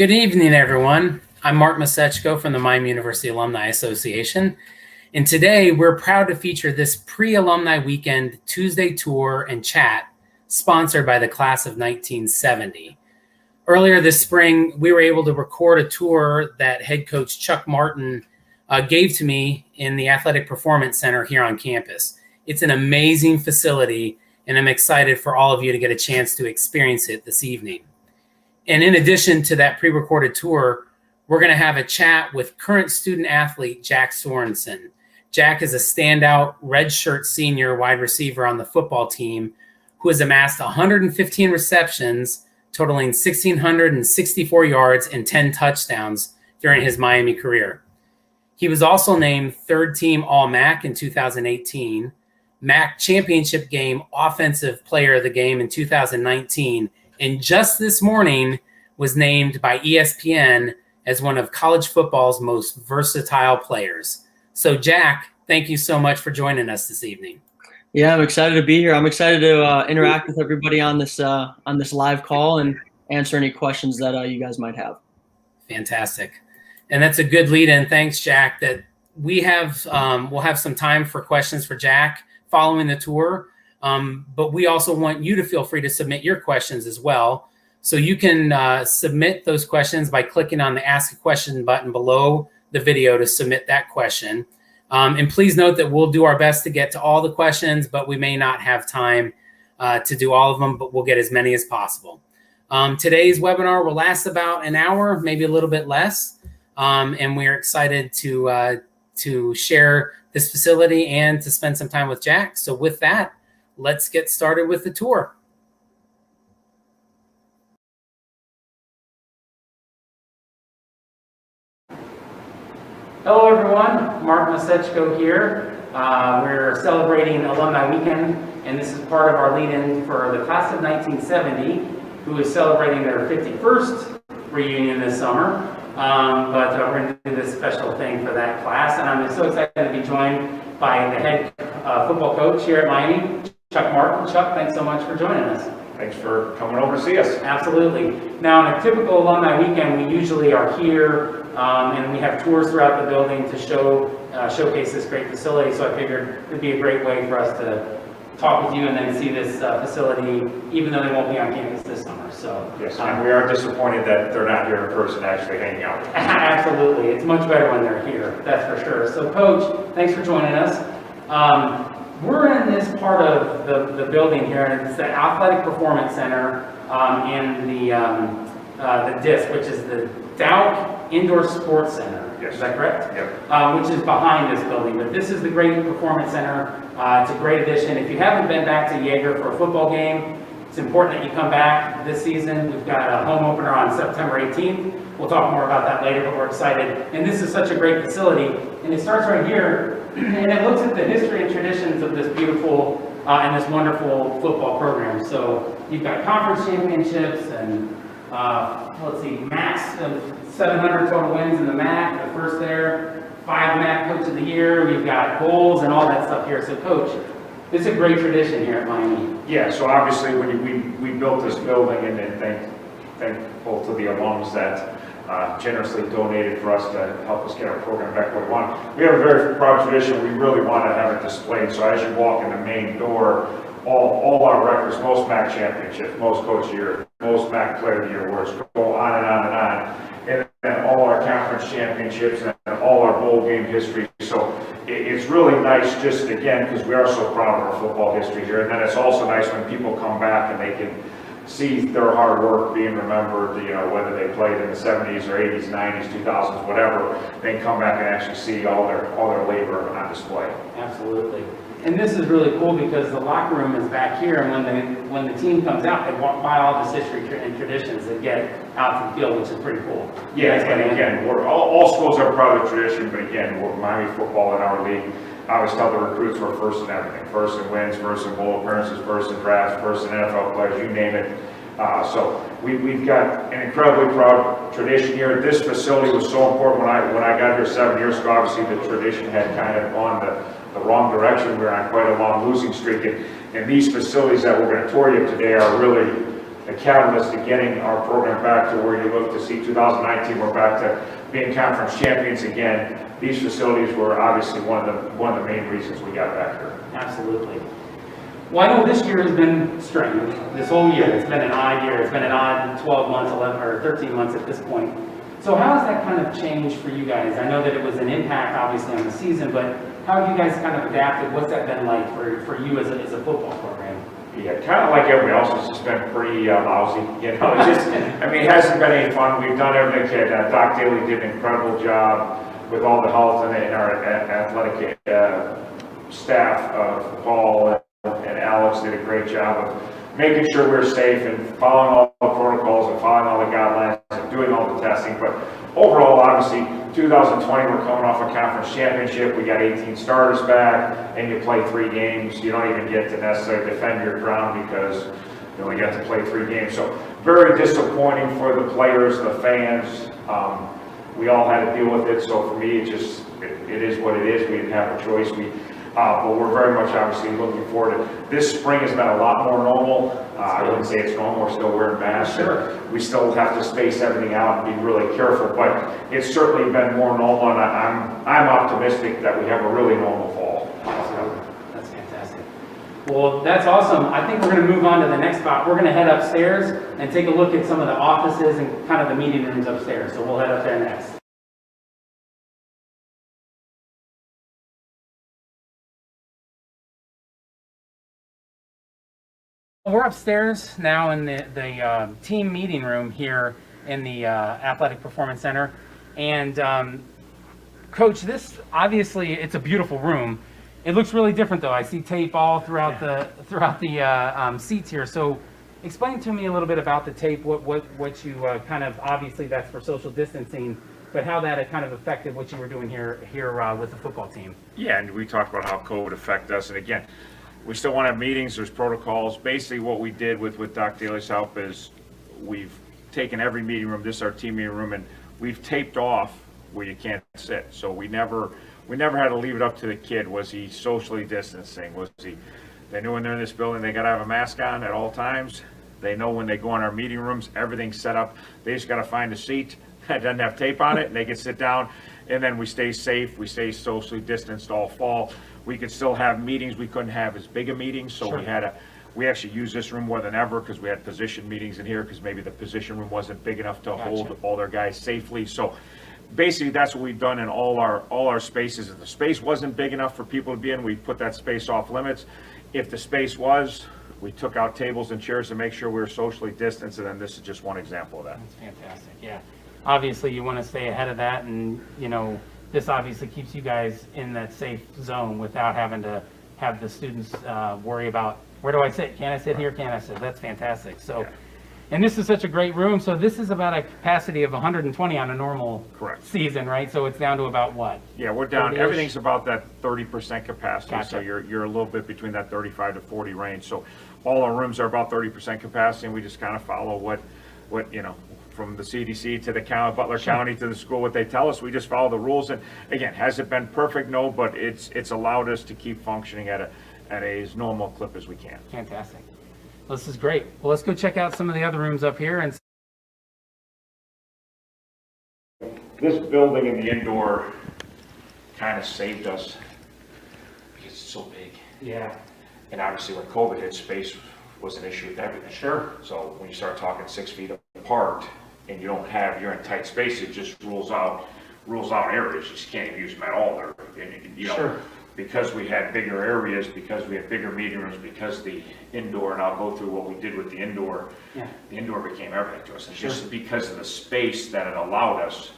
Good evening, everyone. I'm Mark Masechko from the Miami University Alumni Association, and today we're proud to feature this pre-alumni weekend Tuesday tour and chat sponsored by the class of 1970. Earlier this spring, we were able to record a tour that head coach Chuck Martin gave to me in the Athletic Performance Center here on campus. It's an amazing facility, and I'm excited for all of you to get a chance to experience it this evening. And in addition to that pre-recorded tour, we're going to have a chat with current student athlete Jack Sorensen. Jack is a standout redshirt senior wide receiver on the football team who has amassed 115 receptions, totaling 1,664 yards and 10 touchdowns during his Miami career. He was also named third-team All-MAC in 2018, MAC Championship Game Offensive Player of the Game in 2019, and just this morning was named by ESPN as one of college football's most versatile players. So, Jack, thank you so much for joining us this evening. Yeah, I'm excited to be here. I'm excited to interact with everybody on this live call and answer any questions that you guys might have. Fantastic. And that's a good lead-in. Thanks, Jack. That we have we'll have some time for questions for Jack following the tour. But we also want you to feel free to submit your questions as well. So you can submit those questions by clicking on the Ask a Question button below the video to submit that question. And please note that we'll do our best to get to all the questions, but we may not have time to do all of them, but we'll get as many as possible. Today's webinar will last about an hour, maybe a little bit less. And we're excited to share this facility and to spend some time with Jack. So with that, let's get started with the tour. Hello, everyone. Mark Masechko here. We're celebrating Alumni Weekend, and this is part of our lead-in for the class of 1970, who is celebrating their 51st reunion this summer. But we're going to do this special thing for that class, and I'm so excited to be joined by the head football coach here at Miami, Chuck Martin. Chuck, thanks so much for joining us. Thanks for coming over to see us. Absolutely. Now, in a typical alumni weekend, we usually are here and we have tours throughout the building to showcase this great facility. So I figured it'd be a great way for us to talk with you and then see this facility, even though they won't be on campus this summer. So yes, and we are disappointed that they're not here in person actually hanging out. Absolutely. It's much better when they're here, that's for sure. So Coach, thanks for joining us. We're in this part of the building here, and it's the Athletic Performance Center and the DISC, which is the Dauch Indoor Sports Center. Yes. Is that correct? Yep. Which is behind this building. But this is the great Performance Center. It's a great addition. If you haven't been back to Yeager for a football game, it's important that you come back this season. We've got a home opener on September 18th. We'll talk more about that later, but we're excited. And this is such a great facility. And it starts right here, and it looks at the history and traditions of this beautiful and this wonderful football program. So you've got conference championships and, let's see, MACs of 700 total wins in the MAC, the first there, 5 MAC Coach of the Year. We've got bowls and all that stuff here. So, Coach, this is a great tradition here at Miami. Yeah, so obviously when we built this building, and then thankful to the alums that generously donated for us to help us get our program back where we want. We have a very proud tradition. We really want to have it displayed. So as you walk in the main door, all our records, most MAC championships, most Coach of the Year, most MAC Player of the Year awards, go on and on and on. And then all our conference championships and all our bowl game history. So it's really nice just, again, because we are so proud of our football history here. And then it's also nice when people come back and they can see their hard work being remembered, you know, whether they played in the 70s or 80s, 90s, 2000s, whatever, they can come back and actually see all their labor on display. Absolutely. And this is really cool because the locker room is back here, and when the team comes out, they walk by all this history and traditions that get out to the field, which is pretty cool. Yeah, and again, all schools are proud of tradition, but again, we're Miami football in our league. I always tell the recruits we're first in everything. First in wins, first in bowl appearances, first in drafts, first in NFL players, you name it. So we've got an incredibly proud tradition here. This facility was so important when I got here 7 years ago. Obviously, the tradition had kind of gone the wrong direction. We were on quite a long losing streak, and these facilities that we're going to tour you today are really the catalyst to getting our program back to where you look to see 2019, we're back to being conference champions again. These facilities were obviously one of the main reasons we got back here. Absolutely. Well, I know this year has been strange. This whole year, it's been an odd year. It's been an odd 12 months, 11 or 13 months at this point. So how has that kind of changed for you guys? I know that it was an impact, obviously, on the season, but how have you guys kind of adapted? What's that been like for you as a football program? Yeah, kind of like everybody else, it's just been pretty lousy. You know, it's just, I mean, it hasn't been any fun. We've done everything. Doc Daly did an incredible job with all the health and our athletic staff. Paul and Alex did a great job of making sure we're safe and following all the protocols and following all the guidelines and doing all the testing. But overall, obviously, 2020, we're coming off a conference championship. We got 18 starters back, and you play 3 games. You don't even get to necessarily defend your ground because you only get to play 3 games. So very disappointing for the players, the fans. We all had to deal with it. So for me, it is what it is. We didn't have a choice. But we're very much obviously looking forward to this spring. Has been a lot more normal. I wouldn't say it's normal. We're still wearing masks. Sure. We still have to space everything out and be really careful. But it's certainly been more normal, and I'm optimistic that we have a really normal fall. That's fantastic. Well, that's awesome. I think we're going to move on to the next spot. We're going to head upstairs and take a look at some of the offices and kind of the meeting rooms upstairs. So we'll head up there next. We're upstairs now in the team meeting room here in the Athletic Performance Center. And Coach, this obviously it's a beautiful room. It looks really different though. I see tape all throughout the seats here. So explain to me a little bit about the tape. What you kind of, obviously that's for social distancing, but how that had kind of affected what you were doing here with the football team. Yeah, and we talked about how COVID affected us, and again, we still want to have meetings, there's protocols. Basically what we did with Doc Daly's help is we've taken every meeting room, this is our team meeting room, and we've taped off where you can't sit. So we never had to leave it up to the kid. Was he socially distancing? They knew when they're in this building, they got to have a mask on at all times. They know when they go in our meeting rooms, everything's set up. They just got to find a seat that doesn't have tape on it, and they can sit down. And then we stay safe, we stay socially distanced all fall. We could still have meetings. We couldn't have as big a meeting, so sure. We actually use this room more than ever because we had position meetings in here because maybe the position room wasn't big enough to hold all their guys safely. So basically that's what we've done in all our spaces. If the space wasn't big enough for people to be in, we put that space off limits. If the space was, we took out tables and chairs to make sure we were socially distanced, and then this is just one example of that. That's fantastic, yeah. Obviously you want to stay ahead of that, and this obviously keeps you guys in that safe zone without having to have the students worry about, where do I sit? Can I sit here? Can I sit? That's fantastic. So, and this is such a great room. So this is about a capacity of 120 on a normal season, right? So it's down to about what? Yeah, we're down. 30-ish? Everything's about that 30% capacity. Gotcha. So you're a little bit between that 35 to 40 range. So all our rooms are about 30% capacity, and we just kind of follow what from the CDC to the county, Butler County to the school, what they tell us. We just follow the rules. And again, has it been perfect? No, but it's allowed us to keep functioning at as normal clip as we can. Fantastic. Well, this is great. Well, let's go check out some of the other rooms up here. And this building in the indoor kind of saved us because it's so big. Yeah. And obviously when COVID hit, space was an issue with everything. Sure. So when you start talking 6 feet apart and you're in tight space, it just rules out areas. You just can't even use them at all there. Sure. Because we had bigger areas, because we had bigger meeting rooms, because the indoor, and I'll go through what we did with the indoor. Yeah. The indoor became everything to us. And just because of the space that it allowed us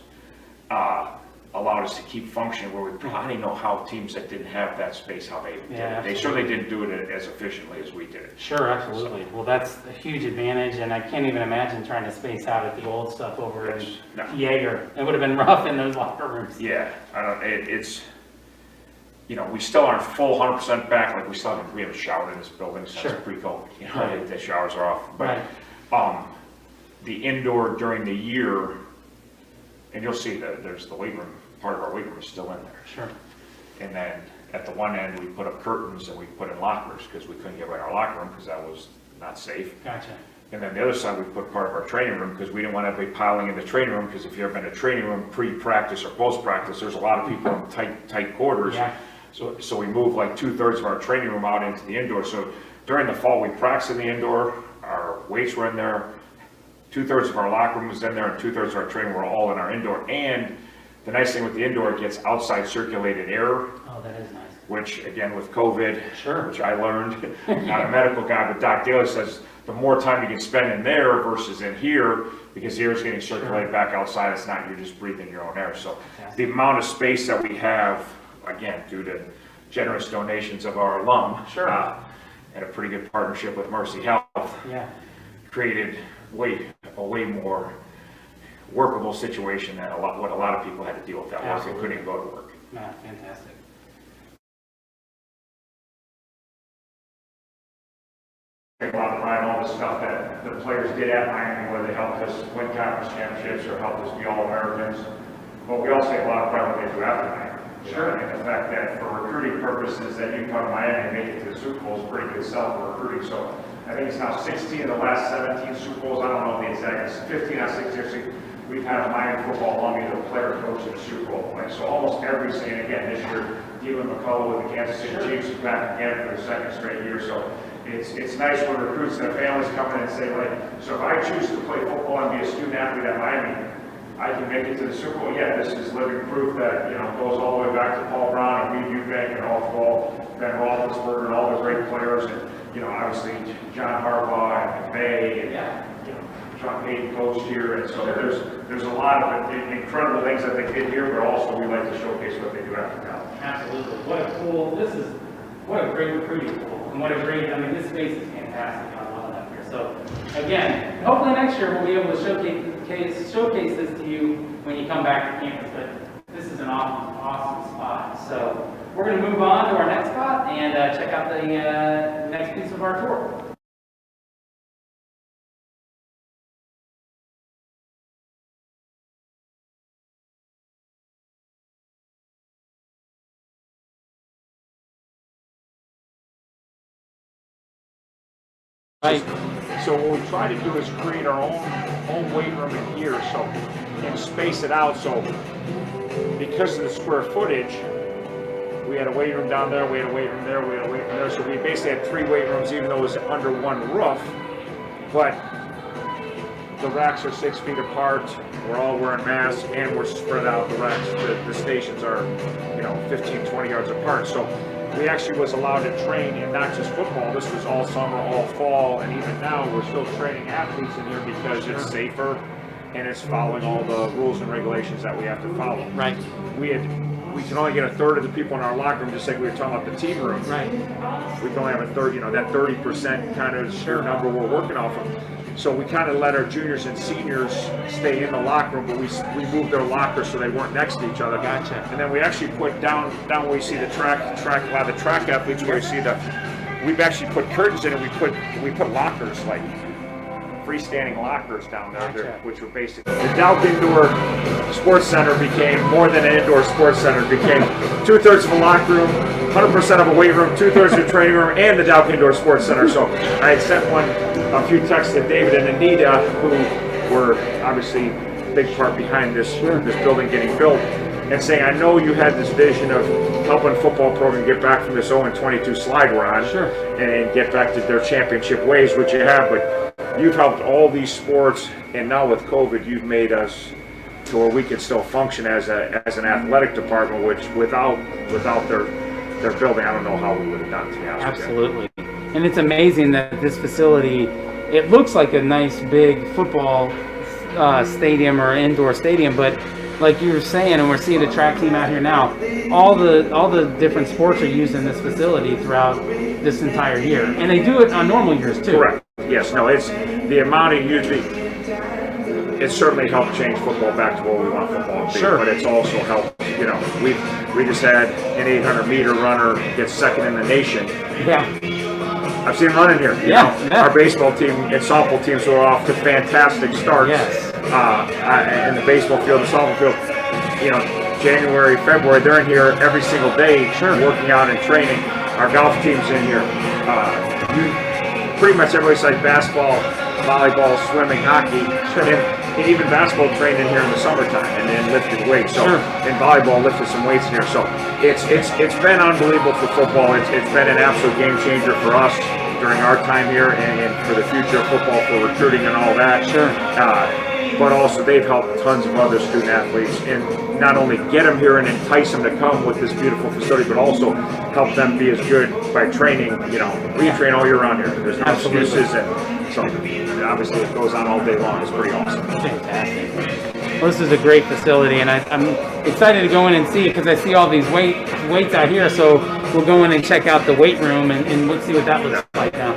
to keep functioning, where we probably know how teams that didn't have that space, how they did it. They certainly didn't do it as efficiently as we did it. Sure, absolutely. Well, that's a huge advantage, and I can't even imagine trying to space out at the old stuff over in Jaeger. It would have been rough in those locker rooms. Yeah, we still aren't full 100% back. Like we haven't showered in this building since pre-COVID. The showers are off. But the indoor during the year, and you'll see that there's the weight room. Part of our weight room is still in there. Sure. And then at the one end, we put up curtains and we put in lockers because we couldn't get right in our locker room because that was not safe. Gotcha. And then the other side, we put part of our training room because we didn't want everybody piling in the training room, because if you've ever been in a training room pre-practice or post-practice, there's a lot of people in tight quarters. Yeah. So we moved like 2/3 of our training room out into the indoor. So during the fall, we practiced in the indoor, our weights were in there, 2/3 of our locker room was in there, and 2/3 of our training were all in our indoor. And the nice thing with the indoor, it gets outside circulated air, Oh, that is nice. which again with COVID, Sure. which I learned, not a medical guy, but Doc Daly says the more time you can spend in there versus in here, because the air is getting circulated back outside, it's not, you're just breathing your own air. So the amount of space that we have, again, due to generous donations of our alum, Sure. and a pretty good partnership with Mercy Health, Yeah. created a way more workable situation than what a lot of people had to deal with that work and couldn't even go to work. No, fantastic. Take a lot of pride in all the stuff that the players did at Miami, where they helped us win conference championships or helped us be All-Americans. But we also take a lot of pride in what they do after Miami. Sure. And the fact that for recruiting purposes that you come to Miami and make it to the Super Bowl is a pretty good sell for recruiting. So I think it's now 16 of the last 17 Super Bowls. I don't know the exact, it's 15 out of 16. We've had a Miami football alum be the player coach in the Super Bowl play. So almost every single, again, this year, Dylan McCullough with the Kansas City Chiefs is back again for the second straight year. So it's nice when recruits and their families come in and say, like, so if I choose to play football and be a student athlete at Miami, I can make it to the Super Bowl. Yeah, this is living proof that, goes all the way back to Paul Brown and Reed Eubank and all Ben Roethlisberger and all the great players, and, obviously John Harbaugh and McVay and, John Payton coached here, and so there's a lot of incredible things that they did here, but also we like to showcase what they do after college. Absolutely. What a great recruiting tool. And this space is fantastic. I love that here. So again, hopefully next year we'll be able to showcase this to you when you come back to campus. But this is an awesome spot. So we're going to move on to our next spot and check out the next piece of our tour. Right. So what we'll try to do is create our own weight room in here, and space it out. So because of the square footage, we had a weight room down there, we had a weight room there, we had a weight room there. So we basically had 3 weight rooms, even though it was under one roof. But the racks are 6 feet apart. We're all wearing masks, and we're spread out. The racks, the stations are, 15, 20 yards apart. So we actually was allowed to train in not just football. This was all summer, all fall, and even now we're still training athletes in here because it's safer and it's following all the rules and regulations that we have to follow. Right. We can only get a third of the people in our locker room, just like we were talking about the team room. Right. We can only have a third, that 30% kind of number we're working off of. So we kind of let our juniors and seniors stay in the locker room, but we moved their lockers so they weren't next to each other. Gotcha. And then we actually put down where you see the track, a lot of the track athletes, where you see we've actually put curtains in, and we put lockers, like freestanding lockers down there, Gotcha. which were basically the Dow Indoor Sports Center became more than an indoor sports center. It became 2/3 of a locker room, 100% of a weight room, 2/3 of a training room, and the Dow Indoor Sports Center. So I had sent a few texts to David and Anita, who were obviously a big part behind this building getting built, and saying, I know you had this vision of helping football program get back from this 0-22 slide we're on, and get back to their championship ways, which you have, but you've helped all these sports, and now with COVID, you've made us to where we can still function as an athletic department, which without their building, I don't know how we would have done, to be honest with you. Absolutely. And it's amazing that this facility, it looks like a nice big football stadium or indoor stadium, but like you were saying, and we're seeing a track team out here now, all the different sports are used in this facility throughout this entire year. And they do it on normal years too. Correct. Yes, no, it's the amount of usually, it certainly helped change football back to where we want football to be, but it's also helped, we just had an 800-meter runner get second in the nation. Yeah. I've seen him running here. Yeah. Our baseball team and softball teams were off to fantastic starts. Yes. In the baseball field, the softball field, January, February, they're in here every single day, working out and training. Our golf team's in here. pretty much every place like basketball, volleyball, swimming, hockey, and even basketball trained in here in the summertime and then lifted weights. So, and volleyball lifted some weights in here. So it's been unbelievable for football. It's been an absolute game changer for us during our time here and for the future of football, for recruiting and all that. But also they've helped tons of other student athletes and not only get them here and entice them to come with this beautiful facility, but also help them be as good by training. You know, we train all year round here. There's no excuses, and so obviously it goes on all day long. It's pretty awesome. Fantastic. Well, this is a great facility, and I'm excited to go in and see it because I see all these weights out here. So we'll go in and check out the weight room and we'll see what that looks like now.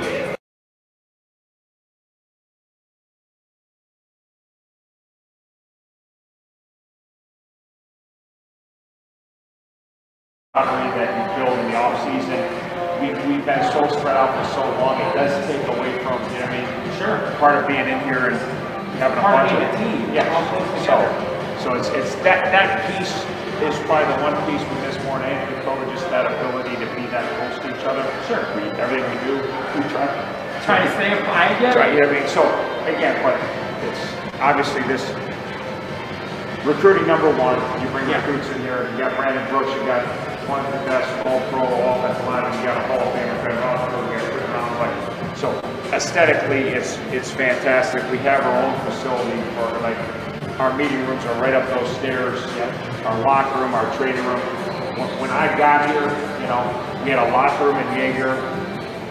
That you build in the off season, we've been so spread out for so long. It does take away from, you know what I mean? Sure. Part of being in here and having a bunch of team. Yeah. So it's that piece is probably the one piece we miss more than anything. Dakota, just that ability to be that close to each other. Sure. Everything we do, we try to stay applied. Right. You know what I mean? So again, but it's obviously this. Recruiting number one, you bring recruits in here. You got Brandon Brooks, you got one of the best all-pro offensive linemen, you got a Hall of Famer, Ben Roethlisberger, you got Chris Brown. Like, so aesthetically, it's fantastic. We have our own facility for like our meeting rooms are right up those stairs. Our locker room, our training room. When I got here, you know, we had a locker room in Jaeger.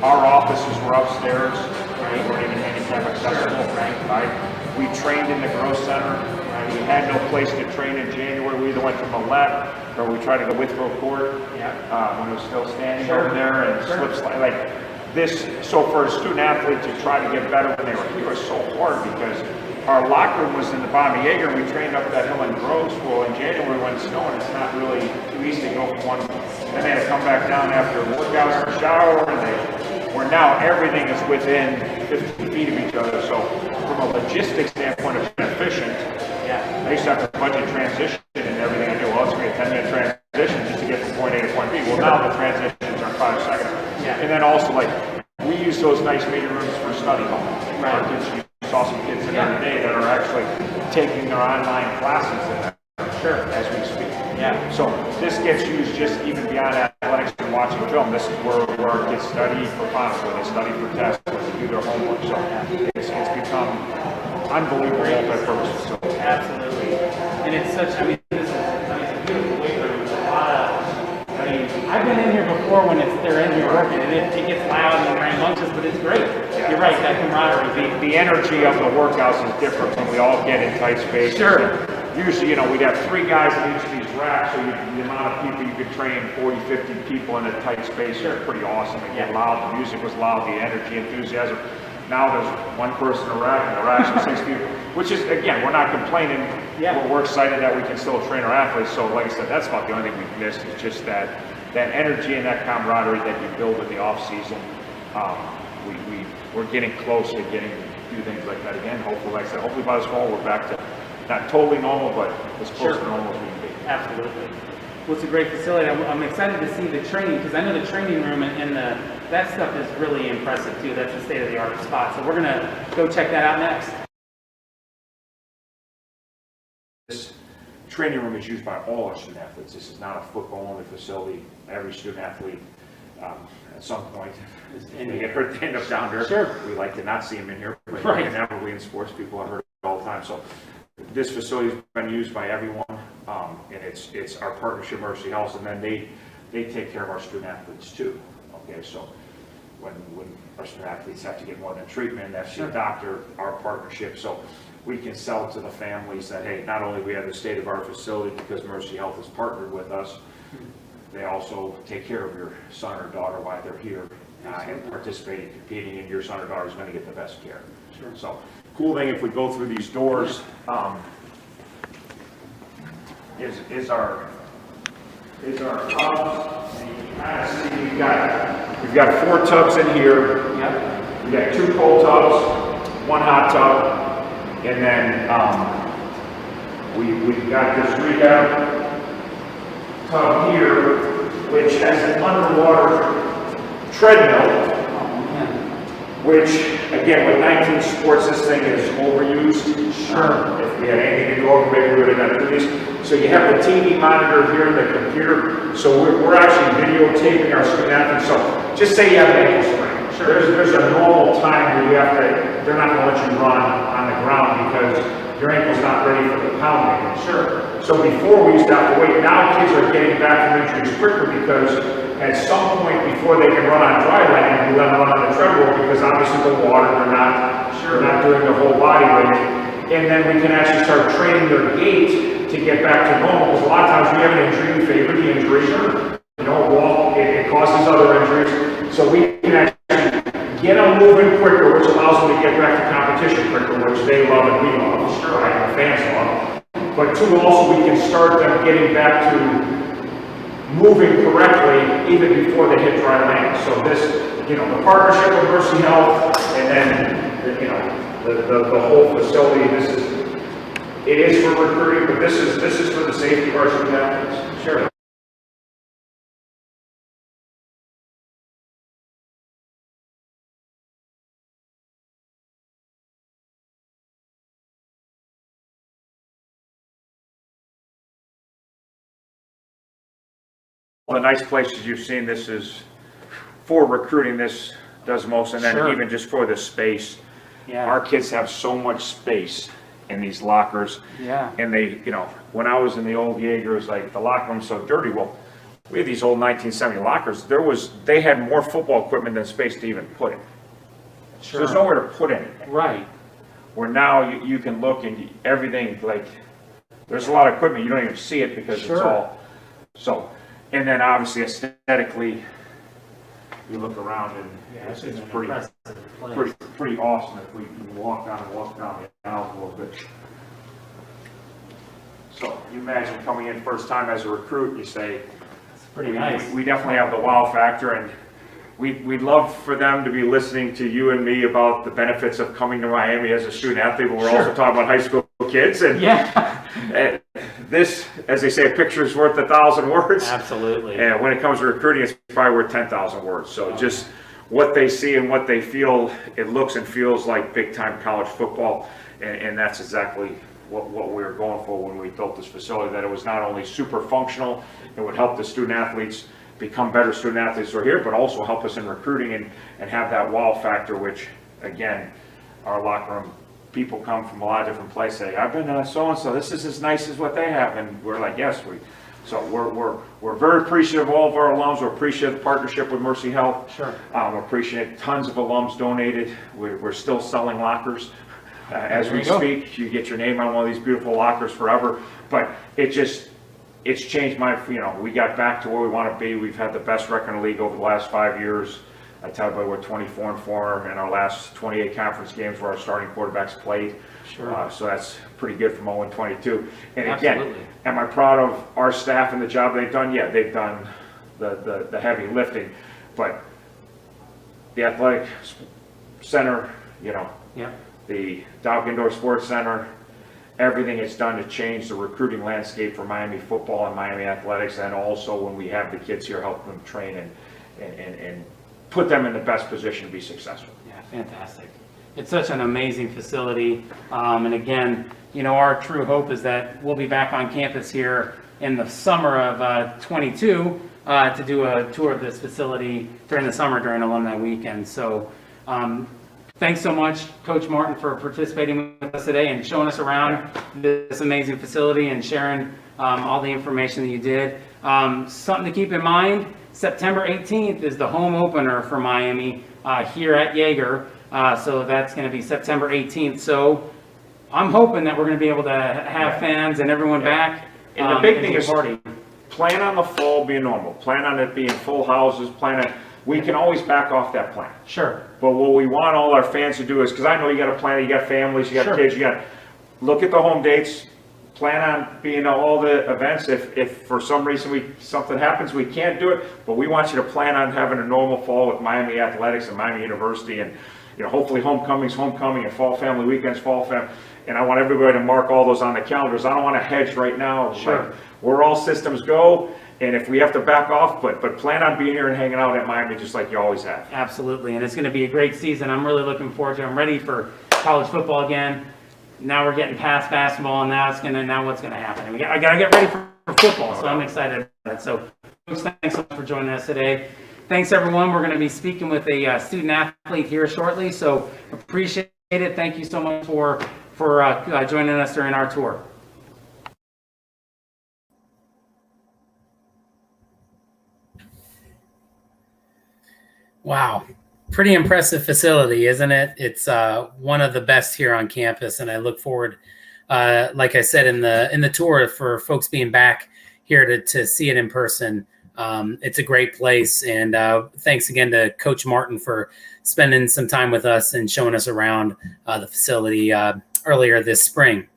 Our offices were upstairs. Right? We weren't even handicap accessible. Right? We trained in the Gross Center. We had no place to train in January. We either went to Millette or we tried to go Withrow Court when it was still standing over there and slip slide like this. So for a student athlete to try to get better when they were here was so hard because our locker room was in the bottom of Jaeger and we trained up that hill in Groves. Well, in January when it's snowing, it's not really too easy to go from one. Then they had to come back down after workouts and shower, and where now everything is within 50 feet of each other. So from a logistics standpoint, it's been efficient. I used to have to budget transition and everything I do. Well, it's going to be a 10-minute transition just to get from point A to point B. Well, now the transitions are 5 seconds. And then also, like, we use those nice meeting rooms for study hall. Our kids, you saw some kids in there today that are actually taking their online classes in there as we speak. So this gets used just even beyond athletics and watching film. This is where our kids study for finals, where they study for tests, where they do their homework. So it's become unbelievable multi-purpose facility. Absolutely. And it's such, I mean, it's a beautiful weight room. It's a lot of, I mean, I've been in here before when they're in here working, and it gets loud and rambunctious, but it's great. You're right, that camaraderie. The energy of the workouts is different when we all get in tight space. Usually, you know, we'd have 3 guys in each of these racks, so the amount of people you could train, 40, 50 people in a tight space, is pretty awesome. It get loud, the music was loud, the energy, enthusiasm. Now there's one person in a rack, and the rack's for 6 people, which is, again, we're not complaining. We're excited that we can still train our athletes. So like I said, that's about the only thing we've missed is just that energy and that camaraderie that you build in the off season. We're getting close to getting to do things like that again. Hopefully, like I said, hopefully by this fall we're back to not totally normal, but as close to normal as we can be. Absolutely. Well, it's a great facility. I'm excited to see the training because I know the training room and that stuff is really impressive too. That's a state-of-the-art spot. So we're gonna go check that out next. This training room is used by all our student athletes. This is not a football-only facility. Every student athlete, at some point, they get hurt, they end up down there. We like to not see them in here, but inevitably in sports, people are hurt all the time. So this facility has been used by everyone, and it's our partnership, Mercy Health, and then they take care of our student athletes too. Okay, so when our student athletes have to get more than treatment, they have to see a doctor, our partnership, so we can sell to the families that, hey, not only we have the state-of-the-art facility because Mercy Health has partnered with us, they also take care of your son or daughter while they're here and participating, competing, and your son or daughter is going to get the best care. So, cool thing if we go through these doors is our tubs. And you can kind of see we've got 4 tubs in here. We've got 2 cold tubs, 1 hot tub, and then we've got this rehab tub here, which has an underwater treadmill which, again, with 19 sports, this thing is overused. Sure. If we had anything to go over, maybe we would have done two of these. So you have the TV monitor here and the computer. So we're actually videotaping our student athletes. So just say you have an ankle sprain. Sure. There's a normal time where you have to, they're not going to let you run on the ground because your ankle's not ready for the pounding. Sure. So before we used to have to wait. Now kids are getting back from injuries quicker because at some point before they can run on dry land, we let them run on the treadmill because obviously the water, they're not doing the whole body weight. And then we can actually start training their gait to get back to normal. Because a lot of times we have an injury, we favor the injury. You know, it causes other injuries. So we can actually get them moving quicker, which allows them to get back to competition quicker, which they love and we love. Sure, right? The fans love. But two, also we can start them getting back to moving correctly even before they hit dry land. So this, you know, the partnership with Mercy Health and then, you know, the whole facility, it is for recruiting, but this is for the safety of our student athletes. Sure. One of the nice places you've seen this is for recruiting. This does most, and then even just for the space. Yeah. Our kids have so much space in these lockers. Yeah. And they, you know, when I was in the old Jaeger, it was like the locker room's so dirty. Well, we had these old 1970 lockers. They had more football equipment than space to even put it. So there's nowhere to put anything. Right. Where now you can look and everything, like, there's a lot of equipment, you don't even see it because it's all, so. And then obviously aesthetically, you look around and it's pretty awesome if we can walk down the aisle a little bit. So you imagine coming in first time as a recruit, you say, It's pretty nice. we definitely have the wow factor, and we'd love for them to be listening to you and me about the benefits of coming to Miami as a student athlete, but we're also talking about high school kids. And and this, as they say, a picture is worth 1,000 words. Absolutely. And when it comes to recruiting, it's probably worth 10,000 words. So just what they see and what they feel, it looks and feels like big-time college football, and that's exactly what we were going for when we built this facility, that it was not only super functional, it would help the student athletes become better student athletes who are here, but also help us in recruiting and have that wow factor, which, again, our locker room, people come from a lot of different places, say, I've been to so-and-so, this is as nice as what they have, and we're like, yes, so we're very appreciative of all of our alums. We're appreciative of the partnership with Mercy Health. Sure. We appreciate tons of alums donated. We're still selling lockers as we speak. You get your name on one of these beautiful lockers forever, but it's changed we got back to where we want to be. We've had the best record in the league over the last 5 years. I tell you, we're 24-4 in our last 28 conference games where our starting quarterbacks played. Sure. So that's pretty good from 0-22. And Absolutely. again, am I proud of our staff and the job they've done? Yeah, they've done the heavy lifting, but the athletic center, the Dow Indoor Sports Center, everything it's done to change the recruiting landscape for Miami football and Miami athletics, and also when we have the kids here, help them train and put them in the best position to be successful. Yeah, fantastic. It's such an amazing facility. And again, our true hope is that we'll be back on campus here in the summer of 22 to do a tour of this facility during the summer during Alumni Weekend. So thanks so much, Coach Martin, for participating with us today and showing us around this amazing facility and sharing all the information that you did. Something to keep in mind, September 18th is the home opener for Miami here at Jaeger. So that's going to be September 18th. So I'm hoping that we're going to be able to have fans and everyone back. And the big thing is plan on the fall being normal. Plan on it being full houses. We can always back off that plan. Sure. But what we want all our fans to do is, because I know you got to plan, you got families, you got kids, you got look at the home dates. Plan on being at all the events. If for some reason something happens, we can't do it, but we want you to plan on having a normal fall with Miami Athletics and Miami University, and hopefully homecoming and fall family weekends, and I want everybody to mark all those on the calendars. I don't want to hedge right now. Sure. Like, we're all systems go, And if we have to back off, but plan on being here and hanging out at Miami just like you always have. Absolutely, and it's going to be a great season. I'm really looking forward to it. I'm ready for college football again. Now we're getting past basketball, and now what's gonna happen? I gotta get ready for football, so I'm excited about it. So, folks, thanks so much for joining us today. Thanks, everyone. We're gonna be speaking with a student athlete here shortly, so appreciate it. Thank you so much for joining us during our tour. Wow. Pretty impressive facility, isn't it? It's one of the best here on campus, and I look forward, like I said in the tour, for folks being back here to see it in person. It's a great place, and thanks again to Coach Martin for spending some time with us and showing us around the facility earlier this spring.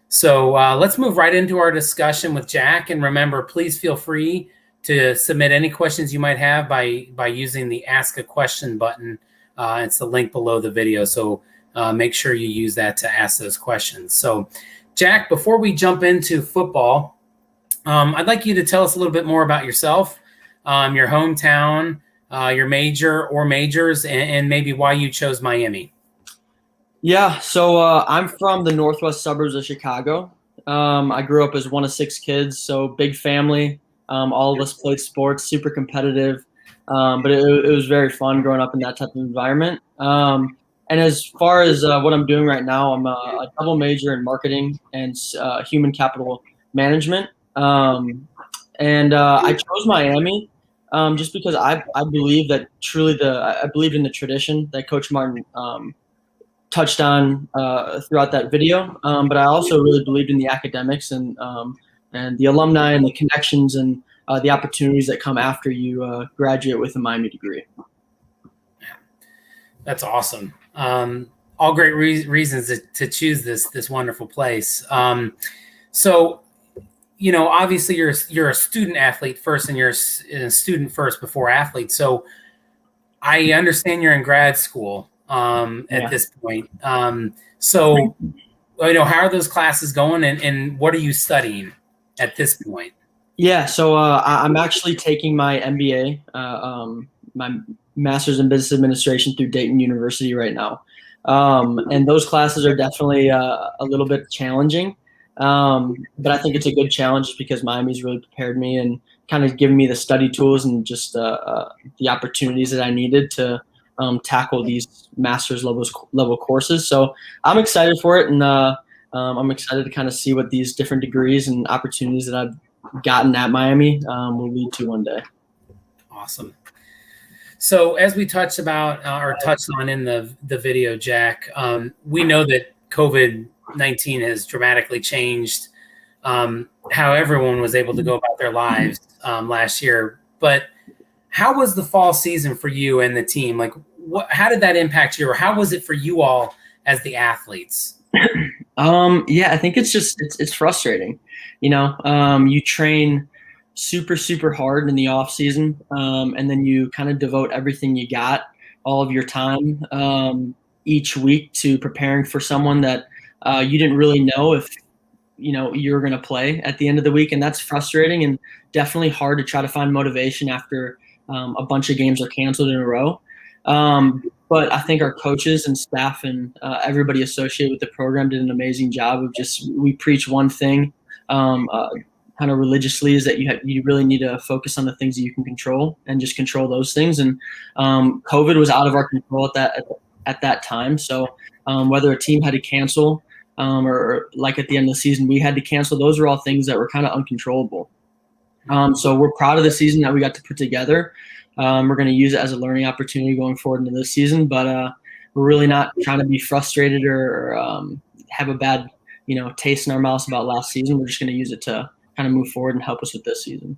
So let's move right into our discussion with Jack, and remember, please feel free to submit any questions you might have by using the Ask a Question button. It's the link below the video, so make sure you use that to ask those questions. So, Jack, before we jump into football, I'd like you to tell us a little bit more about yourself, your hometown, your major or majors, and maybe why you chose Miami. Yeah, so I'm from the northwest suburbs of Chicago. I grew up as one of 6 kids, so big family. All of us played sports, super competitive, but it was very fun growing up in that type of environment. And as far as what I'm doing right now, I'm a double major in marketing and human capital management. And I chose Miami just because I believe that I believed in the tradition that Coach Martin touched on throughout that video. But I also really believed in the academics and the alumni and the connections and the opportunities that come after you graduate with a Miami degree. That's awesome. All great reasons to choose this wonderful place. So, you know, obviously you're a student athlete first, and you're a student first before athlete. So I understand you're in grad school at this point. So, you know, how are those classes going, and what are you studying at this point? Yeah, so I'm actually taking my MBA, my Master's in Business Administration through Dayton University right now. And those classes are definitely a little bit challenging, but I think it's a good challenge because Miami's really prepared me and kind of given me the study tools and just the opportunities that I needed to tackle these master's level courses. So I'm excited for it, and I'm excited to kind of see what these different degrees and opportunities that I've gotten at Miami will lead to one day. Awesome. So as we touched on in the video, Jack, we know that COVID-19 has dramatically changed how everyone was able to go about their lives last year. But how was the fall season for you and the team? Like, how did that impact you, or how was it for you all as the athletes? Yeah, I think it's frustrating. You know, you train super, super hard in the off season, and then you kind of devote everything you got, all of your time, each week to preparing for someone that you didn't really know if, you know, you're going to play at the end of the week. And that's frustrating and definitely hard to try to find motivation after a bunch of games are canceled in a row. But I think our coaches and staff and everybody associated with the program did an amazing job of we preach one thing kind of religiously, is that you really need to focus on the things that you can control and just control those things. And COVID was out of our control at that time. So whether a team had to cancel or like at the end of the season we had to cancel, those are all things that were kind of uncontrollable. So we're proud of the season that we got to put together. We're going to use it as a learning opportunity going forward into this season, but we're really not trying to be frustrated or have a bad, you know, taste in our mouths about last season. We're just going to use it to kind of move forward and help us with this season.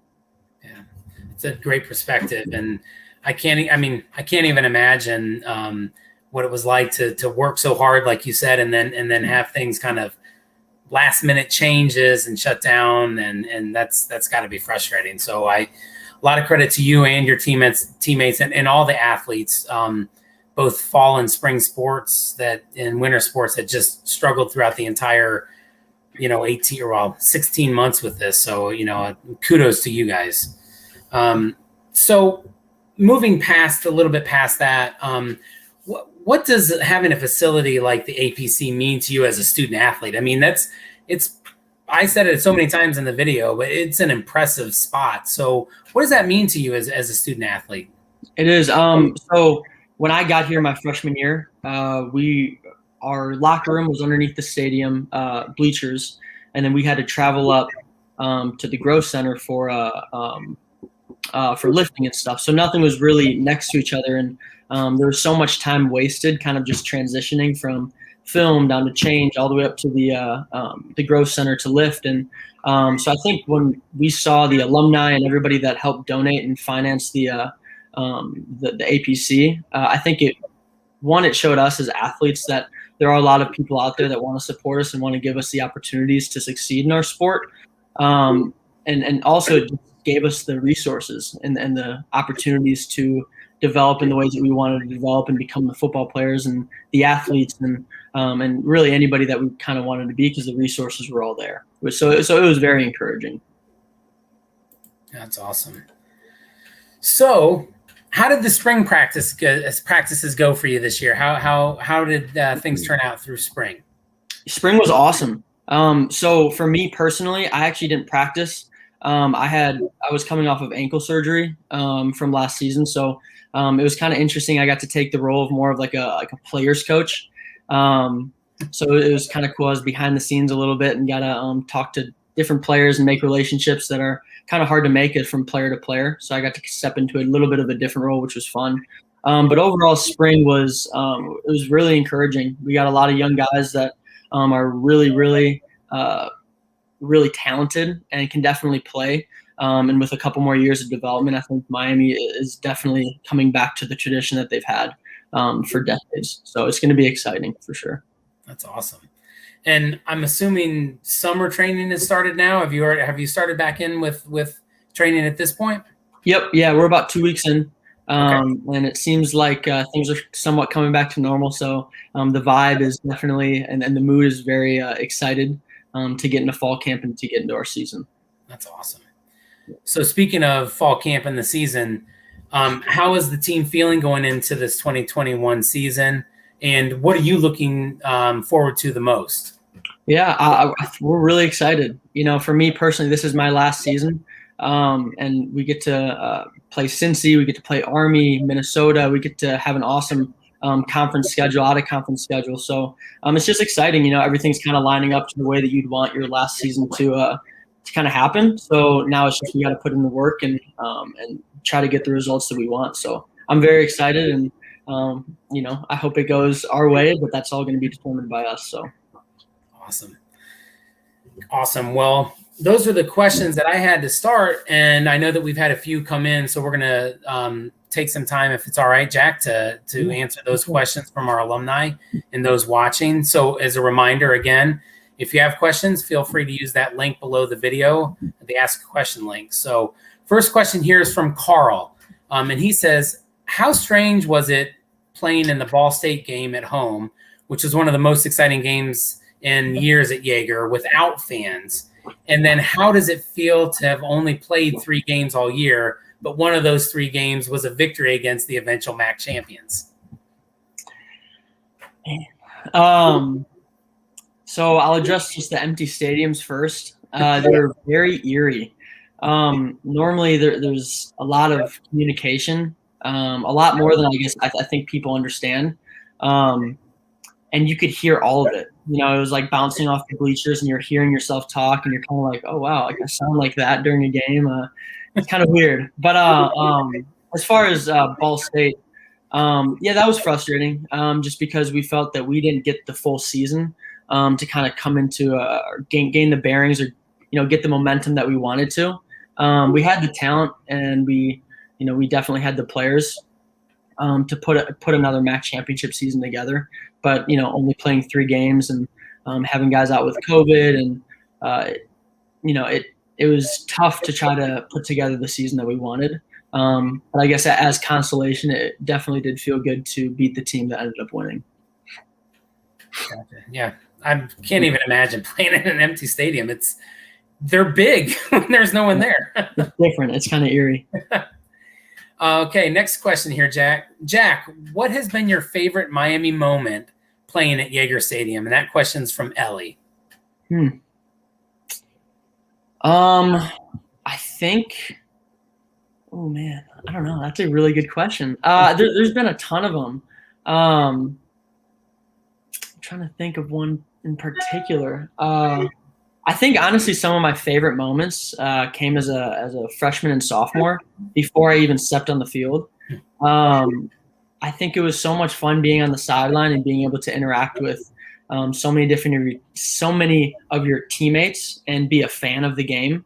Yeah, it's a great perspective, and I can't even imagine what it was like to work so hard, like you said, and then have things kind of last minute changes and shut down, and that's got to be frustrating. So a lot of credit to you and your teammates and all the athletes, both fall and spring sports and winter sports that just struggled throughout the entire 18 or 16 months with this. So, kudos to you guys. So moving a little bit past that, what does having a facility like the APC mean to you as a student athlete? I mean, I said it so many times in the video, but it's an impressive spot. So what does that mean to you as a student athlete? It is. So when I got here my freshman year, our locker room was underneath the stadium bleachers, and then we had to travel up to the Grove Center for lifting and stuff. So nothing was really next to each other, and there was so much time wasted, kind of just transitioning from film down to change all the way up to the Grove Center to lift. And so I think when we saw the alumni and everybody that helped donate and finance the APC, I think it showed us as athletes that there are a lot of people out there that want to support us and want to give us the opportunities to succeed in our sport. And also it gave us the resources and the opportunities to develop in the ways that we wanted to develop and become the football players and the athletes and really anybody that we kind of wanted to be, because the resources were all there. So it was very encouraging. That's awesome. So how did the spring practices go for you this year? How did things turn out through spring? Spring was awesome. So for me personally, I actually didn't practice. I was coming off of ankle surgery from last season, so it was kind of interesting. I got to take the role of more of like a players coach. So it was kind of cool. I was behind the scenes a little bit and got to talk to different players and make relationships that are kind of hard to make it from player to player. So I got to step into a little bit of a different role, which was fun. But overall, spring was really encouraging. We got a lot of young guys that are really, really, really talented and can definitely play. And with a couple more years of development, I think Miami is definitely coming back to the tradition that they've had for decades. So it's going to be exciting for sure. That's awesome. And I'm assuming summer training has started now. Have you started back in with training at this point? Yep. Yeah, we're about 2 weeks in. Okay. And it seems like things are somewhat coming back to normal. So the vibe is definitely, and the mood is very excited to get into fall camp and to get into our season. That's awesome. So speaking of fall camp and the season, how is the team feeling going into this 2021 season? And what are you looking forward to the most? Yeah, we're really excited. For me personally, this is my last season. And we get to play Cincy, we get to play Army, Minnesota. We get to have an awesome conference schedule, out-of-conference schedule. So it's just exciting. Everything's kind of lining up to the way that you'd want your last season to kind of happen. So now it's just we got to put in the work and try to get the results that we want. So I'm very excited, and I hope it goes our way, but that's all going to be determined by us. So awesome. Well, those are the questions that I had to start, and I know that we've had a few come in, so we're going to take some time, if it's all right, Jack, to answer those questions from our alumni and those watching. So as a reminder, again, if you have questions, feel free to use that link below the video, the Ask a Question link. So first question here is from Carl, and he says, how strange was it playing in the Ball State game at home, which was one of the most exciting games in years at Jaeger, without fans? And then how does it feel to have only played 3 games all year, but one of those 3 games was a victory against the eventual MAC champions? So I'll address just the empty stadiums first. They're very eerie. Normally there's a lot of communication, a lot more than I think people understand. And you could hear all of it. It was like bouncing off the bleachers, and you're hearing yourself talk, and you're kind of like, oh wow, I sound like that during a game. It's kind of weird. But as far as Ball State, yeah, that was frustrating. Just because we felt that we didn't get the full season to kind of come into gain the bearings, or get the momentum that we wanted to. We had the talent, and we definitely had the players to put another MAC championship season together. But only playing 3 games and having guys out with COVID, and it was tough to try to put together the season that we wanted. But I guess as consolation, it definitely did feel good to beat the team that ended up winning. Gotcha. Yeah, I can't even imagine playing in an empty stadium. They're big when there's no one there. It's different. It's kind of eerie. Okay, next question here, Jack. Jack, what has been your favorite Miami moment playing at Yager Stadium? And that question's from Ellie. I think. Oh man, I don't know. That's a really good question. There's been a ton of them. I'm trying to think of one in particular. I think honestly, some of my favorite moments came as a freshman and sophomore before I even stepped on the field. I think it was so much fun being on the sideline and being able to interact with so many of your teammates and be a fan of the game.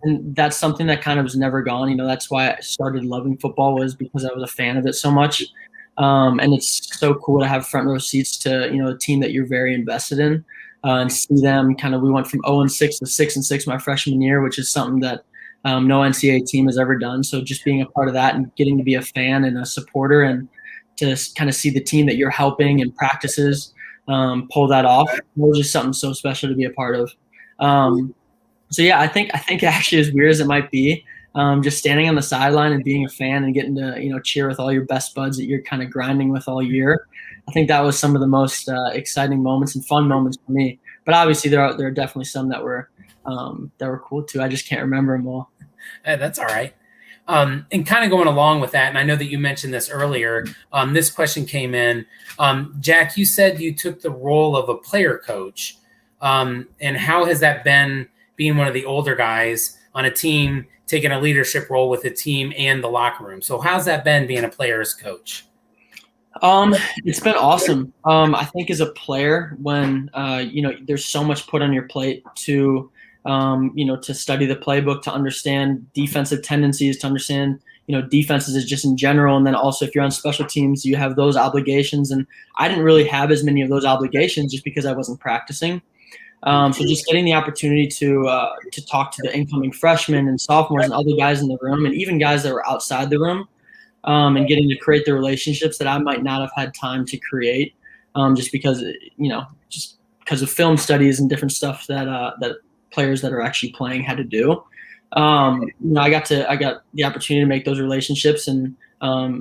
And that's something that kind of was never gone. You know, that's why I started loving football, was because I was a fan of it so much. And it's so cool to have front row seats to, you know, a team that you're very invested in, and see them kind of. We went from 0-6 to 6-6 my freshman year, which is something that no NCAA team has ever done. So just being a part of that and getting to be a fan and a supporter and to kind of see the team that you're helping in practices pull that off, was just something so special to be a part of. So yeah, I think actually, as weird as it might be, just standing on the sideline and being a fan and getting to, you know, cheer with all your best buds that you're kind of grinding with all year, I think that was some of the most exciting moments and fun moments for me. But obviously, there are definitely some that were cool too. I just can't remember them all. Hey, that's all right. And kind of going along with that, and I know that you mentioned this earlier, this question came in. Jack, you said you took the role of a player coach. And how has that been, being one of the older guys on a team, taking a leadership role with the team and the locker room? So how's that been being a player's coach? It's been awesome. I think as a player, when you know, there's so much put on your plate to you know, to study the playbook, to understand defensive tendencies, to understand, you know, defenses is just in general. And then also if you're on special teams, you have those obligations. And I didn't really have as many of those obligations just because I wasn't practicing. So just getting the opportunity to talk to the incoming freshmen and sophomores and other guys in the room, and even guys that were outside the room, and getting to create the relationships that I might not have had time to create, just because, you know, just because of film studies and different stuff that players that are actually playing had to do. You know, I got the opportunity to make those relationships and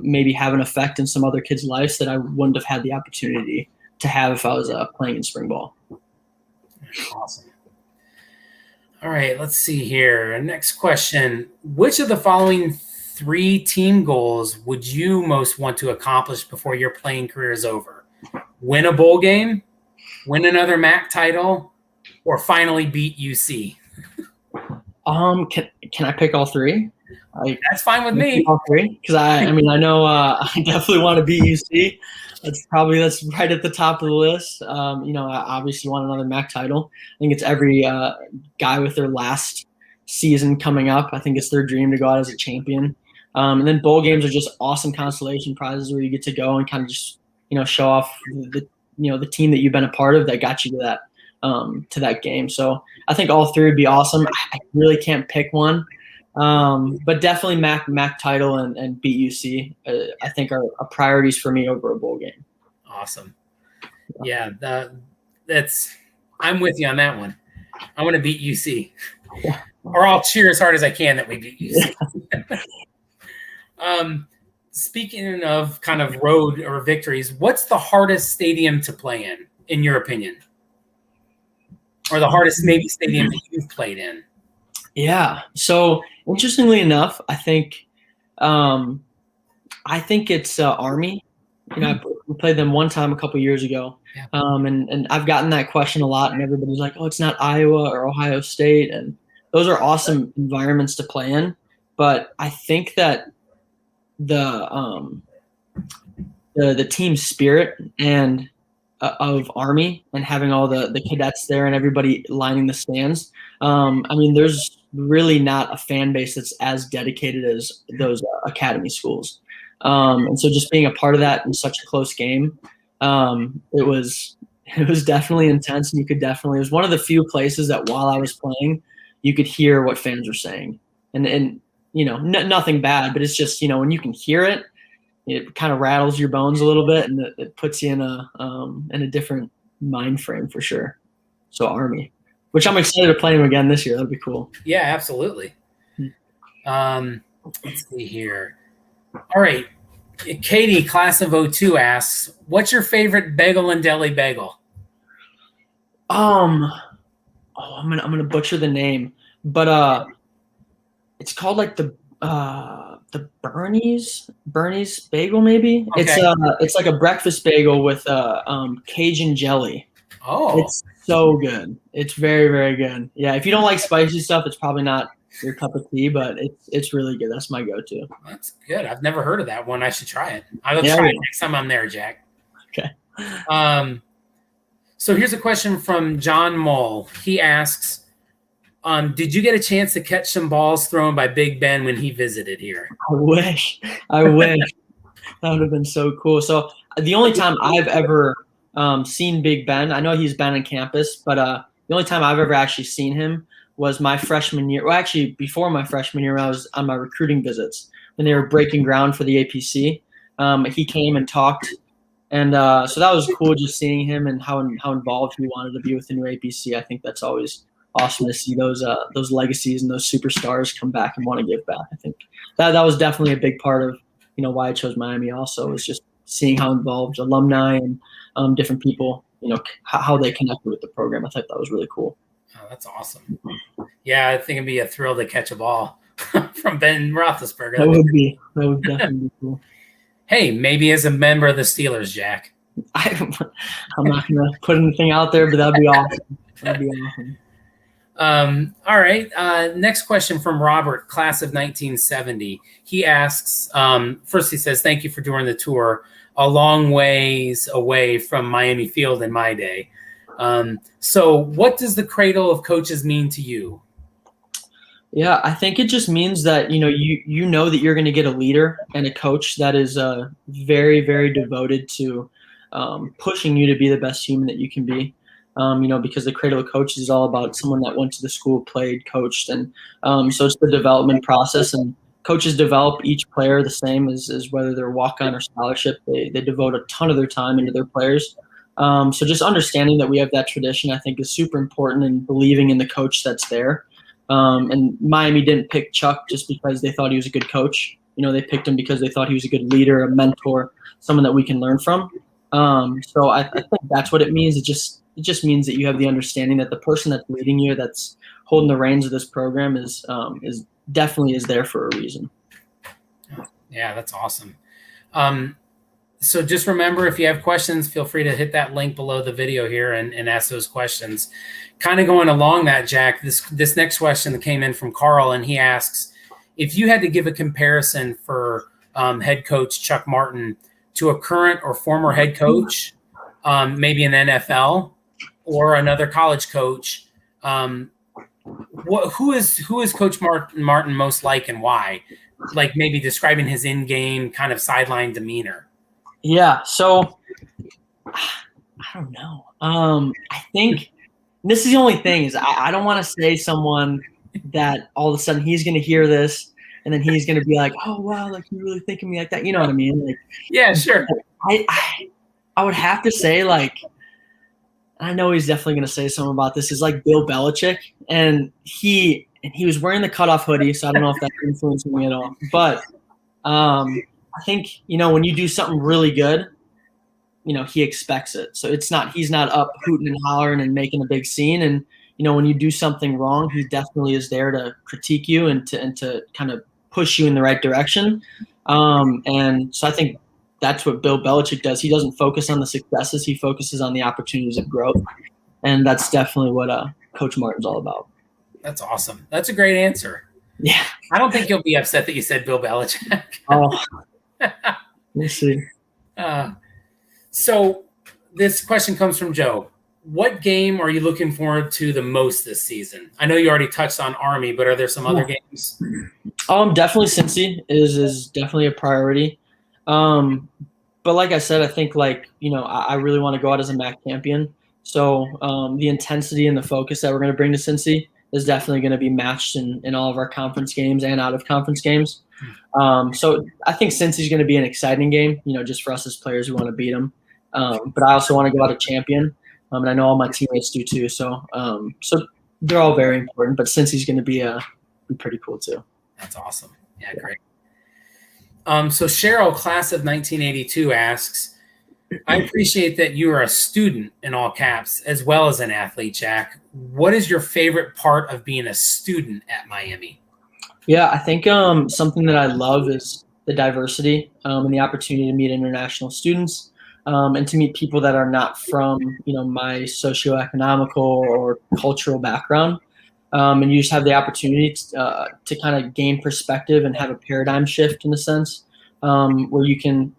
maybe have an effect in some other kids' lives that I wouldn't have had the opportunity to have if I was playing in spring ball. Awesome. All right, let's see here. Next question. Which of the following 3 team goals would you most want to accomplish before your playing career is over? Win a bowl game, win another MAC title, or finally beat UC? Can I pick all 3? That's fine with me. All 3, because I mean, I know I definitely want to beat UC. That's right at the top of the list. You know, I obviously want another MAC title. I think it's every guy with their last season coming up. I think it's their dream to go out as a champion. And then bowl games are just awesome consolation prizes where you get to go and kind of just, you know, show off the team that you've been a part of that got you to that game. So I think all 3 would be awesome. I really can't pick one. But definitely MAC title and beat UC, I think are priorities for me over a bowl game. Awesome. Yeah, I'm with you on that one. I want to beat UC, or I'll cheer as hard as I can that we beat UC. Speaking of kind of road or victories, what's the hardest stadium to play in your opinion? Or the hardest maybe stadium that you've played in? Yeah. So interestingly enough, I think it's Army. You know, we played them one time a couple years ago, and I've gotten that question a lot, and everybody's like, "Oh, it's not Iowa or Ohio State," and those are awesome environments to play in. But I think that the team spirit and of Army and having all the cadets there and everybody lining the stands. I mean, there's really not a fan base that's as dedicated as those academy schools. And so just being a part of that in such a close game, it was definitely intense. And it was one of the few places that while I was playing, you could hear what fans were saying. And you know, nothing bad, but it's just, you know, when you can hear it, it kind of rattles your bones a little bit, and it puts you in a different mind frame for sure. So Army, which I'm excited to play him again this year. That'd be cool. Yeah, absolutely. Let's see here. All right. Katie, class of 02, asks, what's your favorite bagel and deli bagel? I'm gonna butcher the name, but it's called like the Bernie's bagel maybe. Okay. It's like a breakfast bagel with Cajun jelly. Oh, It's so good. It's very, very good. Yeah, if you don't like spicy stuff, it's probably not your cup of tea, but it's really good. That's my go-to. that's good. I've never heard of that one. I should try it. I will Yeah, try yeah. it next time I'm there, Jack. Okay. So here's a question from John Mull. He asks, did you get a chance to catch some balls thrown by Big Ben when he visited here? I wish. That would have been so cool. So the only time I've ever seen Big Ben, I know he's been on campus, but the only time I've ever actually seen him was my freshman year. Well, actually, before my freshman year, when I was on my recruiting visits when they were breaking ground for the APC. He came and talked, and so that was cool just seeing him and how involved he wanted to be with the new APC. I think that's always awesome to see those legacies and those superstars come back and want to give back. I think that was definitely a big part of why I chose Miami. Also, was just seeing how involved alumni and different people, how they connected with the program. I thought that was really cool. Oh, that's awesome. Yeah, I think it'd be a thrill to catch a ball from Ben Roethlisberger. That would definitely be cool. Hey, maybe as a member of the Steelers, Jack. I'm not gonna put anything out there, but that'd be awesome. That'd be awesome. All right. Next question from Robert, class of 1970. He asks, first he says, thank you for doing the tour. A long ways away from Miami Field in my day. So what does the cradle of coaches mean to you? Yeah, I think it just means that, you know that you're going to get a leader and a coach that is very, very devoted to pushing you to be the best human that you can be. Because the cradle of coaches is all about someone that went to the school, played, coached. And so it's the development process, and coaches develop each player the same as whether they're walk-on or scholarship. They devote a ton of their time into their players. So just understanding that we have that tradition, I think, is super important, and believing in the coach that's there. And Miami didn't pick Chuck just because they thought he was a good coach. They picked him because they thought he was a good leader, a mentor, someone that we can learn from. So I think that's what it means. It just means that you have the understanding that the person that's leading you, that's holding the reins of this program, is definitely is there for a reason. Yeah, that's awesome. So just remember, if you have questions, feel free to hit that link below the video here and ask those questions. Kind of going along that, Jack, this next question that came in from Carl, and he asks, if you had to give a comparison for head coach Chuck Martin to a current or former head coach, maybe an NFL or another college coach, who is Coach Martin most like, and why? Like maybe describing his in-game kind of sideline demeanor. Yeah, so I don't know. I think this is the only thing is I don't want to say someone that all of a sudden he's going to hear this and then he's going to be like, oh, wow, like you really think of me like that. You know what I mean? Like, yeah, sure. I would have to say, like, I know he's definitely going to say something about this, is like Bill Belichick. And he was wearing the cutoff hoodie, so I don't know if that's influencing me at all. But I think, when you do something really good, he expects it. So he's not up hooting and hollering and making a big scene. And, when you do something wrong, he definitely is there to critique you and to kind of push you in the right direction. And so I think that's what Bill Belichick does. He doesn't focus on the successes. He focuses on the opportunities of growth. And that's definitely what Coach Martin's all about. That's awesome. That's a great answer. Yeah. I don't think you'll be upset that you said Bill Belichick. Oh, we'll see. So this question comes from Joe. What game are you looking forward to the most this season? I know you already touched on Army, but are there some other games? Definitely Cincy is definitely a priority. But like I said, I think I really want to go out as a MAC champion. So the intensity and the focus that we're going to bring to Cincy is definitely going to be matched in all of our conference games and out of conference games. So I think Cincy is going to be an exciting game, just for us as players who want to beat them. But I also want to go out a champion. And I know all my teammates do too. So they're all very important. But since he's going to be pretty cool too. That's awesome. Yeah, great. So Cheryl, class of 1982, asks, I appreciate that you are a student in all caps as well as an athlete, Jack. What is your favorite part of being a student at Miami? Yeah, I think something that I love is the diversity and the opportunity to meet international students and to meet people that are not from, my socioeconomical or cultural background. And you just have the opportunity to kind of gain perspective and have a paradigm shift in a sense where you can,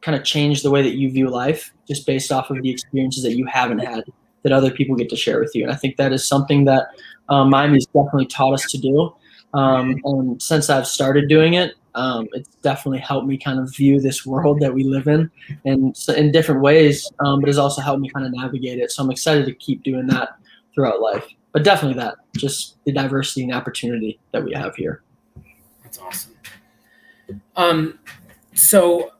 kind of change the way that you view life just based off of the experiences that you haven't had that other people get to share with you. And I think that is something that Miami's definitely taught us to do. And since I've started doing it, it's definitely helped me kind of view this world that we live in and so in different ways, but it's also helped me kind of navigate it. So I'm excited to keep doing that throughout life. But definitely that, just the diversity and opportunity that we have here. That's awesome. So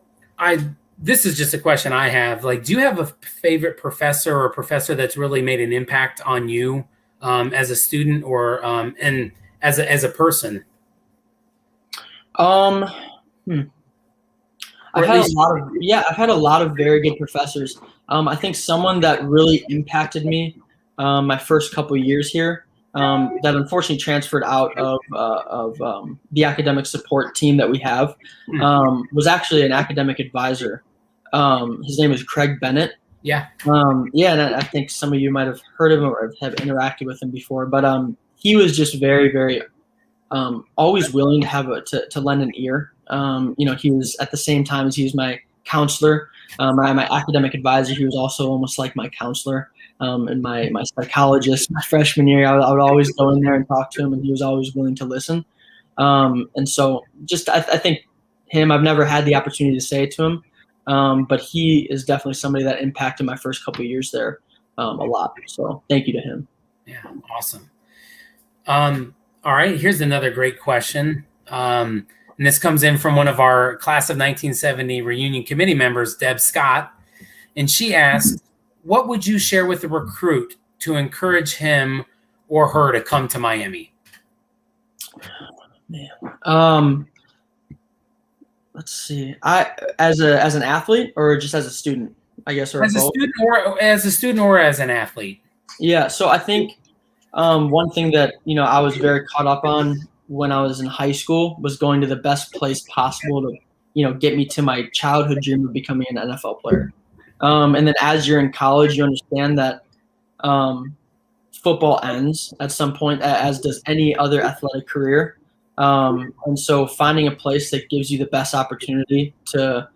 this is just a question I have. Like, do you have a favorite professor or professor that's really made an impact on you as a student or and as a person? I've had a lot of very good professors. I think someone that really impacted me my first couple of years here that unfortunately transferred out of the academic support team that we have was actually an academic advisor. His name is Craig Bennett. Yeah. And I think some of you might have heard of him or have interacted with him before, but he was just very, very always willing to have to lend an ear. He was at the same time as he was my counselor, my academic advisor. He was also almost like my counselor and my psychologist. My freshman year, I would always go in there and talk to him, and he was always willing to listen. And so just I think him, I've never had the opportunity to say it to him, but he is definitely somebody that impacted my first couple of years there a lot. So thank you to him. Yeah, awesome. All right, here's another great question. And this comes in from one of our class of 1970 reunion committee members, Deb Scott. And she asked, what would you share with a recruit to encourage him or her to come to Miami? Let's see. As an athlete or just as a student, I guess, or as a student or as an athlete. Yeah. So I think one thing that I was very caught up on when I was in high school was going to the best place possible to get me to my childhood dream of becoming an NFL player. And then as you're in college, you understand that football ends at some point, as does any other athletic career. And so finding a place that gives you the best opportunity to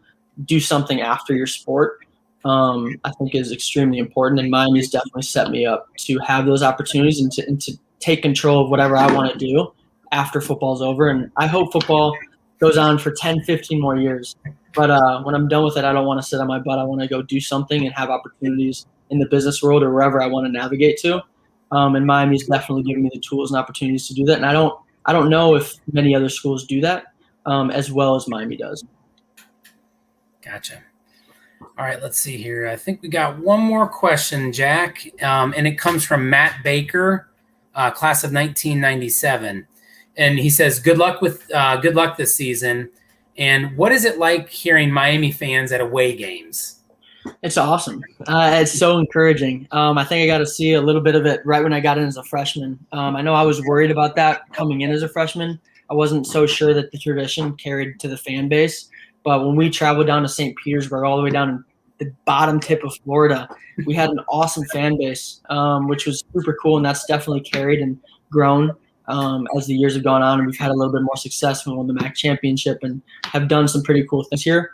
do something after your sport, I think is extremely important. And Miami's definitely set me up to have those opportunities and to take control of whatever I want to do after football's over. And I hope football goes on for 10, 15 more years. But when I'm done with it, I don't want to sit on my butt. I want to go do something and have opportunities in the business world or wherever I want to navigate to. And Miami's definitely giving me the tools and opportunities to do that. And I don't know if many other schools do that as well as Miami does. Gotcha. All right, let's see here. I think we got one more question, Jack, and it comes from Matt Baker, class of 1997. And he says, good luck this season. And what is it like hearing Miami fans at away games? It's awesome. It's so encouraging. I think I got to see a little bit of it right when I got in as a freshman. I know I was worried about that coming in as a freshman. I wasn't so sure that the tradition carried to the fan base. But when we traveled down to St. Petersburg, all the way down in the bottom tip of Florida, we had an awesome fan base, which was super cool. And that's definitely carried and grown as the years have gone on. And we've had a little bit more success when we won the MAC championship and have done some pretty cool things here.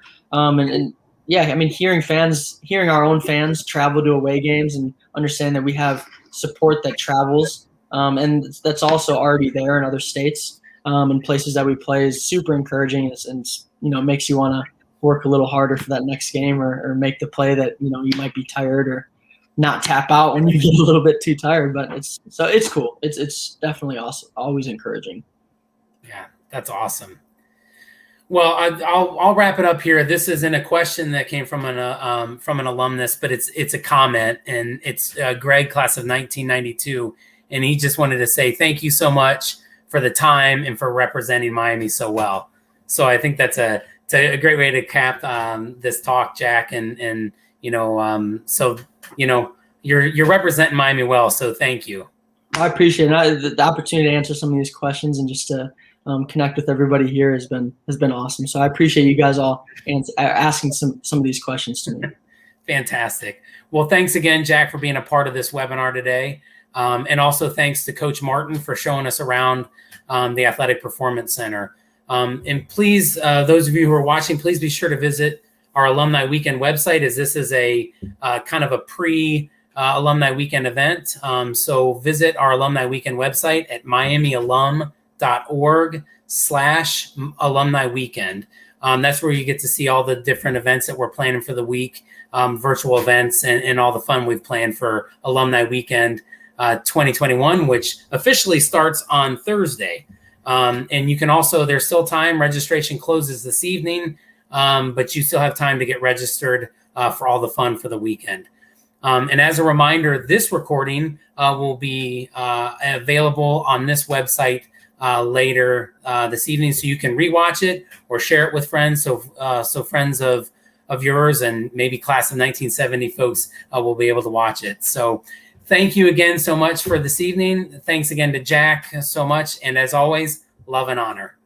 Yeah, I mean, hearing our own fans travel to away games and understand that we have support that travels, and that's also already there in other states and places that we play is super encouraging and makes you want to work a little harder for that next game or make the play that you might be tired or not tap out when you get a little bit too tired. But it's cool. It's definitely awesome. Always encouraging. Yeah, that's awesome. Well, I'll wrap it up here. This isn't a question that came from an alumnus, but it's a comment, and it's Greg, class of 1992, and he just wanted to say thank you so much for the time and for representing Miami so well. So I think it's a great way to cap this talk, Jack, and so you're representing Miami well. So thank you. I appreciate it. The opportunity to answer some of these questions and just to connect with everybody here has been awesome. So I appreciate you guys all asking some of these questions to me. Fantastic. Well, thanks again, Jack, for being a part of this webinar today. And also thanks to Coach Martin for showing us around the Athletic Performance Center. And please, those of you who are watching, please be sure to visit our Alumni Weekend website, as this is a kind of a pre-Alumni Weekend event. So visit our Alumni Weekend website at miamialum.org/Alumni Weekend. That's where you get to see all the different events that we're planning for the week, virtual events, and all the fun we've planned for Alumni Weekend 2021, which officially starts on Thursday. And you can also, there's still time. Registration closes this evening, but you still have time to get registered for all the fun for the weekend. And as a reminder, this recording will be available on this website later this evening, so you can rewatch it or share it with friends. So friends of yours and maybe class of 1970 folks will be able to watch it. So thank you again so much for this evening. Thanks again to Jack so much. And as always, love and honor.